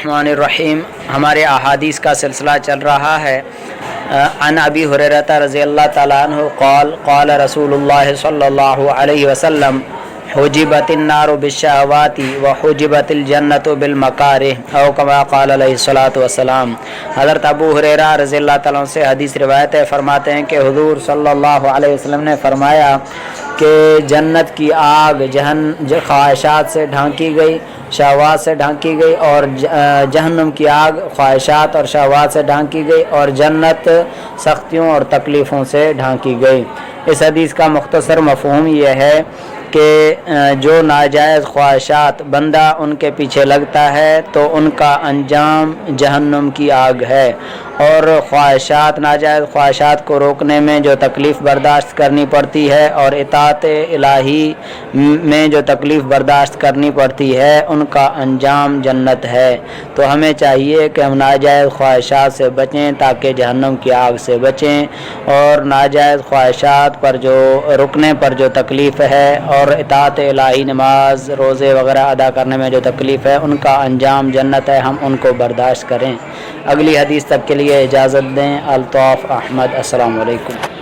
الرحمن الرحیم ہمارے احادیث کا سلسلہ چل رہا ہے۔ عن ابی ہریرہ رضی اللہ تعالیٰ عنہ قال قال رسول اللہ صلی اللہ علیہ وسلم حجبت النار بالشہوات وحجبت الجنت بالمکارہ او کما قال علیہ الصلوۃ والسلام۔ حضرت ابو ہریرہ رضی اللہ تعالیٰ عنہ سے حدیث روایت ہے، فرماتے ہیں کہ حضور صلی اللہ علیہ وسلم نے فرمایا کہ جنت کی آگ خواہشات سے ڈھانکی گئی، شہوات سے ڈھانکی گئی، اور جہنم کی آگ خواہشات اور شہوات سے ڈھانکی گئی، اور جنت سختیوں اور تکلیفوں سے ڈھانکی گئی۔ اس حدیث کا مختصر مفہوم یہ ہے کہ جو ناجائز خواہشات بندہ ان کے پیچھے لگتا ہے تو ان کا انجام جہنم کی آگ ہے، اور خواہشات ناجائز خواہشات کو روکنے میں جو تکلیف برداشت کرنی پڑتی ہے اور اطاعت الہی میں جو تکلیف برداشت کرنی پڑتی ہے ان کا انجام جنت ہے۔ تو ہمیں چاہیے کہ ہم ناجائز خواہشات سے بچیں تاکہ جہنم کی آگ سے بچیں، اور ناجائز خواہشات پر جو رکنے پر جو تکلیف ہے اور اطاعت الہی نماز روزے وغیرہ ادا کرنے میں جو تکلیف ہے ان کا انجام جنت ہے، ہم ان کو برداشت کریں۔ اگلی حدیث تک کے لیے اجازت دیں۔ الطاف احمد، السلام علیکم۔